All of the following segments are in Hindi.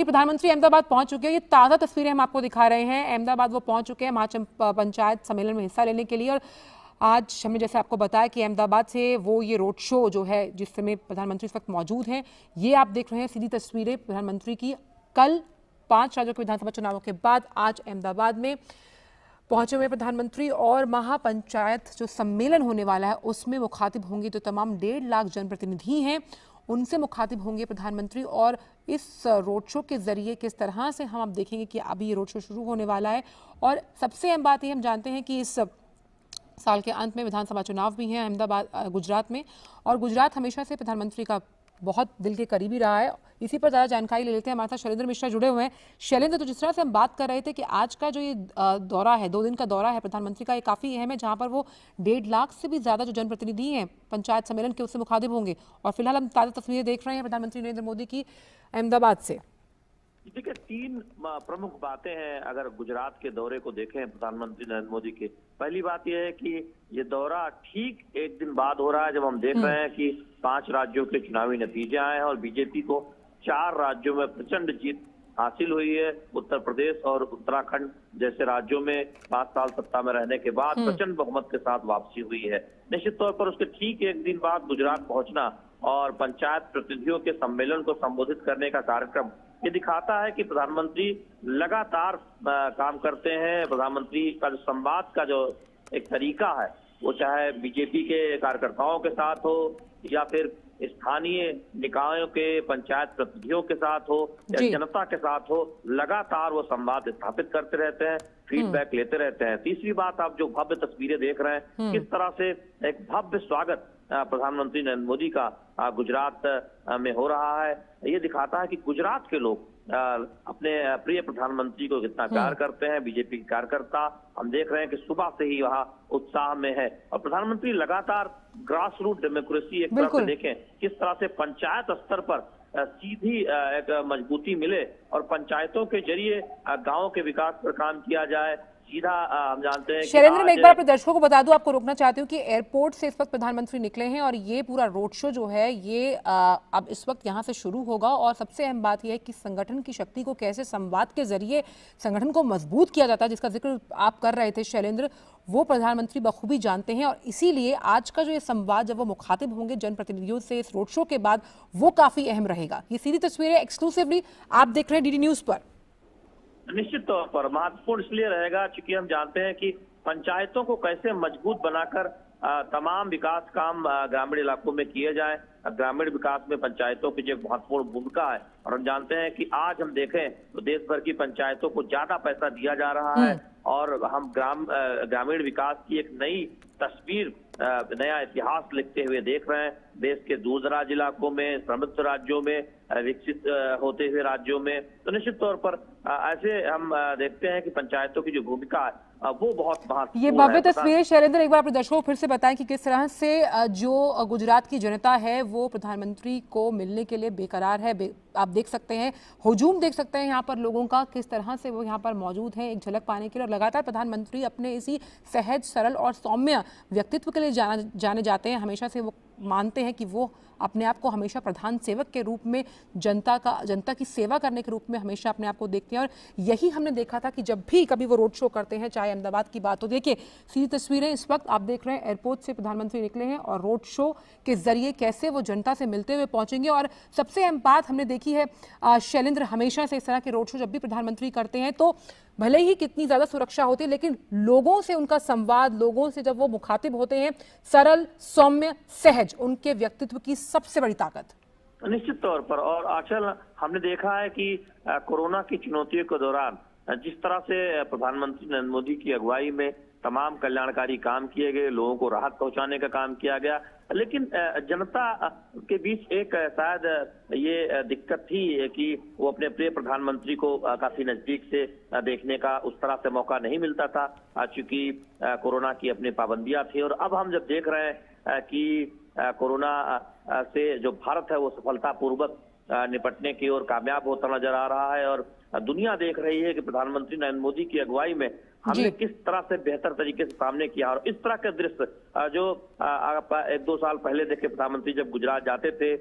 कि प्रधानमंत्री अहमदाबाद पहुंच चुके हैं। ये ताज़ा तस्वीरें हम आपको दिखा रहे हैं। अहमदाबाद वो पहुंच चुके हैं पंचायत सम्मेलन में हिस्सा लेने के लिए। और आज हमने जैसे आपको बताया कि अहमदाबाद से वो ये रोड शो जो है जिसमें प्रधानमंत्री इस वक्त मौजूद हैं, ये आप देख रहे हैं सीधी तस्वीरें प्रधानमंत्री की। कल 5 राज्यों के विधानसभा चुनावों के बाद आज अहमदाबाद में पहुंचे हुए प्रधानमंत्री और महापंचायत जो सम्मेलन होने वाला है उसमें मुखातिब होंगे। तो तमाम 1.5 लाख जनप्रतिनिधि हैं, उनसे मुखातिब होंगे प्रधानमंत्री। और इस रोड शो के जरिए किस तरह से हम अब देखेंगे कि अभी ये रोड शो शुरू होने वाला है। और सबसे अहम बात ये हम जानते हैं कि इस साल के अंत में विधानसभा चुनाव भी हैं अहमदाबाद गुजरात में, और गुजरात हमेशा से प्रधानमंत्री का बहुत दिल के करीबी रहा है। इसी पर ज़्यादा जानकारी ले लेते हैं। हमारे साथ शैलेंद्र मिश्रा जुड़े हुए हैं। शैलेंद्र, तो जिस तरह से हम बात कर रहे थे कि आज का जो ये दौरा है, 2 दिन का दौरा है प्रधानमंत्री का, ये काफ़ी अहम है, जहां पर वो 1.5 लाख से भी ज़्यादा जो जनप्रतिनिधि हैं पंचायत सम्मेलन के उससे मुखातिब होंगे। और फिलहाल हम ताज़ा तस्वीरें देख रहे हैं प्रधानमंत्री नरेंद्र मोदी की अहमदाबाद से। देखिए, 3 प्रमुख बातें हैं अगर गुजरात के दौरे को देखें प्रधानमंत्री नरेंद्र मोदी के। पहली बात यह है कि ये दौरा ठीक एक दिन बाद हो रहा है जब हम देख रहे हैं कि 5 राज्यों के चुनावी नतीजे आए हैं और बीजेपी को 4 राज्यों में प्रचंड जीत हासिल हुई है। उत्तर प्रदेश और उत्तराखंड जैसे राज्यों में 5 साल सत्ता में रहने के बाद प्रचंड बहुमत के साथ वापसी हुई है। निश्चित तौर पर उसके ठीक एक दिन बाद गुजरात पहुंचना और पंचायत प्रतिनिधियों के सम्मेलन को संबोधित करने का कार्यक्रम ये दिखाता है कि प्रधानमंत्री लगातार काम करते हैं। प्रधानमंत्री का जो संवाद का जो एक तरीका है वो चाहे बीजेपी के कार्यकर्ताओं के साथ हो या फिर स्थानीय निकायों के पंचायत प्रतिनिधियों के साथ हो या जनता के साथ हो, लगातार वो संवाद स्थापित करते रहते हैं, फीडबैक लेते रहते हैं। तीसरी बात, आप जो भव्य तस्वीरें देख रहे हैं, किस तरह से एक भव्य स्वागत प्रधानमंत्री नरेंद्र मोदी का गुजरात में हो रहा है, ये दिखाता है कि गुजरात के लोग अपने प्रिय प्रधानमंत्री को कितना प्यार करते हैं। बीजेपी के कार्यकर्ता हम देख रहे हैं कि सुबह से ही वहाँ उत्साह में है। और प्रधानमंत्री लगातार ग्रास रूट डेमोक्रेसी एक तरह से देखें किस तरह से पंचायत स्तर पर सीधी एक मजबूती मिले और पंचायतों के जरिए गाँव के विकास पर काम किया जाए। सीधा हम जानते हैं। शैलेंद्र, मैं एक बार अपने दर्शकों को बता दूं, आपको रोकना चाहती हूँ कि एयरपोर्ट से इस वक्त प्रधानमंत्री निकले हैं और ये पूरा रोड शो जो है ये अब इस वक्त यहाँ से शुरू होगा। और सबसे अहम बात यह है कि संगठन की शक्ति को कैसे संवाद के जरिए संगठन को मजबूत किया जाता है, जिसका जिक्र आप कर रहे थे शैलेंद्र, वो प्रधानमंत्री बखूबी जानते हैं। और इसीलिए आज का जो ये संवाद जब वो मुखातिब होंगे जनप्रतिनिधियों से इस रोड शो के बाद, वो काफी अहम रहेगा। ये सीधी तस्वीरें एक्सक्लूसिवली आप देख रहे हैं डीडी न्यूज पर। निश्चित तौर पर महत्वपूर्ण इसलिए रहेगा क्योंकि हम जानते हैं कि पंचायतों को कैसे मजबूत बनाकर तमाम विकास काम ग्रामीण इलाकों में किए जाएं। ग्रामीण विकास में पंचायतों की जो महत्वपूर्ण भूमिका है, और हम जानते हैं कि आज हम देखें तो देश भर की पंचायतों को ज्यादा पैसा दिया जा रहा है और हम ग्रामीण विकास की एक नई तस्वीर, नया इतिहास लिखते हुए देख रहे हैं। देश के दूर-दराज इलाकों में, समृद्ध राज्यों में, विकसित होते हुए राज्यों में, तो निश्चित तौर पर ऐसे हम देखते हैं कि पंचायतों की जो भूमिका है वो बहुत महत्वपूर्ण है। ये भव्य तस्वीरें शैलेंद्र एक बार अपने दर्शकों को फिर से बताएं कि किस तरह से जो गुजरात की जनता है वो प्रधानमंत्री को मिलने के लिए बेकरार है। आप देख सकते हैं, हुजूम देख सकते हैं यहाँ पर लोगों का, किस तरह से वो यहाँ पर मौजूद हैं एक झलक पाने के लिए। और लगातार प्रधानमंत्री अपने इसी सहज, सरल और सौम्य व्यक्तित्व के लिए जाने जाते हैं। हमेशा से वो मानते हैं कि वो अपने आप को हमेशा प्रधान सेवक के रूप में, जनता की सेवा करने के रूप में हमेशा अपने आप को देखते हैं। और यही हमने देखा था कि जब भी कभी वो रोड शो करते हैं, चाहे अहमदाबाद की बात हो। देखिए सीधी तस्वीरें इस वक्त आप देख रहे हैं, एयरपोर्ट से प्रधानमंत्री निकले हैं और रोड शो के जरिए कैसे वो जनता से मिलते हुए पहुंचेंगे। और सबसे अहम बात हमने देखी है शैलेंद्र, हमेशा से इस तरह के रोड शो जब भी प्रधानमंत्री करते हैं तो भले ही कितनी ज्यादा सुरक्षा होती है, लेकिन लोगों से उनका संवाद, लोगों से जब वो मुखातिब होते हैं, सरल, सौम्य, सहज, उनके व्यक्तित्व की सबसे बड़ी ताकत। निश्चित तौर पर। और आजकल हमने देखा है कि कोरोना की चुनौतियों के दौरान जिस तरह से प्रधानमंत्री नरेंद्र मोदी की अगुवाई में तमाम कल्याणकारी काम किए गए, लोगों को राहत पहुंचाने का काम किया गया, लेकिन जनता के बीच एक शायद ये दिक्कत थी कि वो अपने प्रिय प्रधानमंत्री को काफी नजदीक से देखने का उस तरह से मौका नहीं मिलता था, क्योंकि कोरोना की अपनी पाबंदियां थी। और अब हम जब देख रहे हैं कि कोरोना से जो भारत है वो सफलतापूर्वक निपटने की ओर कामयाब होता नजर आ रहा है, और दुनिया देख रही है कि प्रधानमंत्री नरेंद्र मोदी की अगुवाई में हमने किस तरह से बेहतर तरीके से सामने किया। और इस तरह के दृश्य जो आप 1-2 साल पहले देखे, प्रधानमंत्री जब गुजरात जाते थे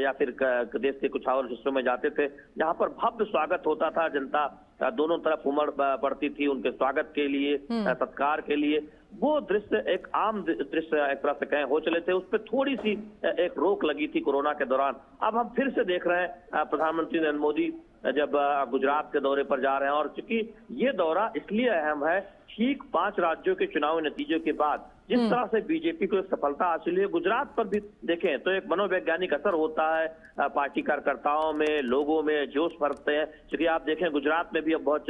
या फिर देश के कुछ और हिस्सों में जाते थे, जहां पर भव्य स्वागत होता था, जनता दोनों तरफ उमड़ पड़ती थी उनके स्वागत के लिए, सत्कार के लिए, वो दृश्य एक आम दृश्य एक तरह से कहें हो चले थे। उस पर थोड़ी सी एक रोक लगी थी कोरोना के दौरान। अब हम फिर से देख रहे हैं प्रधानमंत्री नरेंद्र मोदी जब गुजरात के दौरे पर जा रहे हैं, और चूंकि ये दौरा इसलिए अहम है, ठीक 5 राज्यों के चुनावी नतीजों के बाद जिस तरह से बीजेपी को एक सफलता हासिल हुई, गुजरात पर भी देखें तो एक मनोवैज्ञानिक असर होता है, पार्टी कार्यकर्ताओं में, लोगों में जोश भरते हैं। क्योंकि आप देखें गुजरात में भी अब बहुत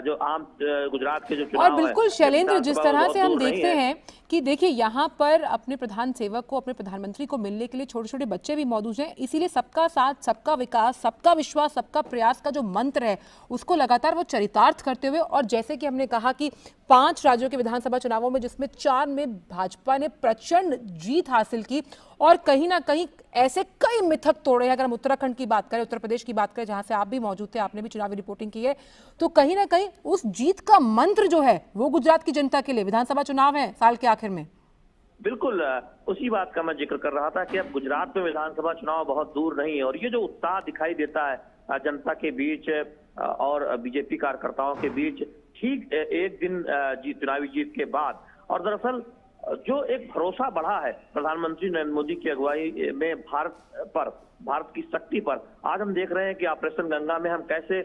जो आम गुजरात के जो चुनाव और बिल्कुल शैलेंद्र, जिस तरह से हम देखते हैं कि देखिए यहाँ पर अपने प्रधान सेवक को, अपने प्रधानमंत्री को मिलने के लिए छोटे छोटे बच्चे भी मौजूद हैं। इसीलिए सबका साथ, सबका विकास, सबका विश्वास, सबका प्रयास का जो मंत्र है उसको लगातार वो चरितार्थ करते हुए, और जैसे कि हमने कहा कि 5 राज्यों के विधानसभा चुनावों में जिसमें 4 में भाजपा ने प्रचंड जीत हासिल की, और कहीं ना कहीं ऐसे कई मिथक तोड़े हैं। अगर हम उत्तराखंड की बात करें, उत्तर प्रदेश की बात करें, जहां से आप भी मौजूद थे, आपने भी चुनावी रिपोर्टिंग की है, तो कहीं ना कहीं उस जीत का मंत्र जो है वो गुजरात की जनता के लिए, विधानसभा चुनाव है साल के आखिर में। बिल्कुल उसी बात का मैं जिक्र कर रहा था कि अब गुजरात में विधानसभा चुनाव बहुत दूर नहीं है, और ये जो उत्साह दिखाई देता है जनता के बीच और बीजेपी कार्यकर्ताओं के बीच ठीक एक दिन चुनावी जीत के बाद, और दरअसल जो एक भरोसा बढ़ा है प्रधानमंत्री नरेंद्र मोदी की अगुवाई में भारत की शक्ति पर। आज हम देख रहे हैं कि ऑपरेशन गंगा में हम कैसे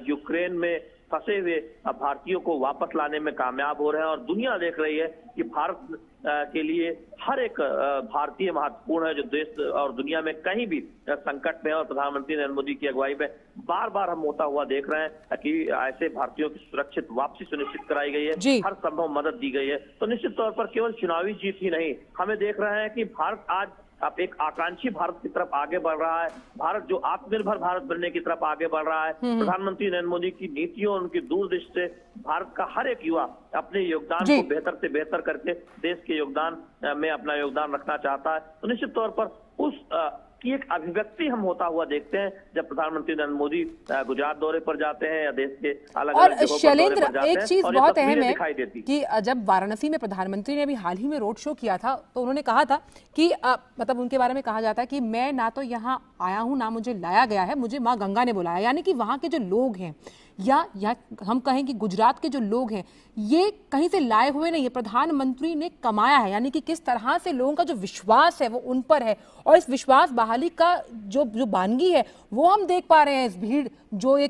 यूक्रेन में फंसे हुए भारतीयों को वापस लाने में कामयाब हो रहे हैं, और दुनिया देख रही है कि भारत के लिए हर एक भारतीय महत्वपूर्ण है, जो देश और दुनिया में कहीं भी संकट में है। और प्रधानमंत्री नरेंद्र मोदी की अगुवाई में बार बार हम होता हुआ देख रहे हैं कि ऐसे भारतीयों की सुरक्षित वापसी सुनिश्चित कराई गई है, हर संभव मदद दी गई है। तो निश्चित तौर पर केवल चुनावी जीत ही नहीं, हमें देख रहे हैं कि भारत आज अब एक आकांक्षी भारत की तरफ आगे बढ़ रहा है, भारत जो आत्मनिर्भर भारत बनने की तरफ आगे बढ़ रहा है। प्रधानमंत्री नरेंद्र मोदी की नीतियों, उनकी दूरदृष्टि से भारत का हर एक युवा अपने योगदान को बेहतर से बेहतर करके देश के योगदान में अपना योगदान रखना चाहता है। तो निश्चित तौर पर उस की एक अभिव्यक्ति हम होता हुआ देखते हैं जब प्रधानमंत्री नरेंद्र मोदी गुजरात दौरे पर जाते हैं या देश के अलग अलग जगहों पर शैलेंद्र, दौरे पर जाते एक हैं, चीज और ये बहुत तस्वीरें अहम है दिखाई देती कि जब वाराणसी में प्रधानमंत्री ने अभी हाल ही में रोड शो किया था, तो उन्होंने कहा था कि मतलब उनके बारे में कहा जाता है कि मैं ना तो यहाँ आया हूँ ना मुझे लाया गया है, मुझे माँ गंगा ने बुलाया। यानी कि वहाँ के जो लोग हैं या हम कहें कि गुजरात के जो लोग हैं, ये कहीं से लाए हुए नहीं है, प्रधानमंत्री ने कमाया है। यानी कि किस तरह से लोगों का जो विश्वास है वो उन पर है, और इस विश्वास बहाली का जो बानगी है वो हम देख पा रहे हैं। इस भीड़ जो ये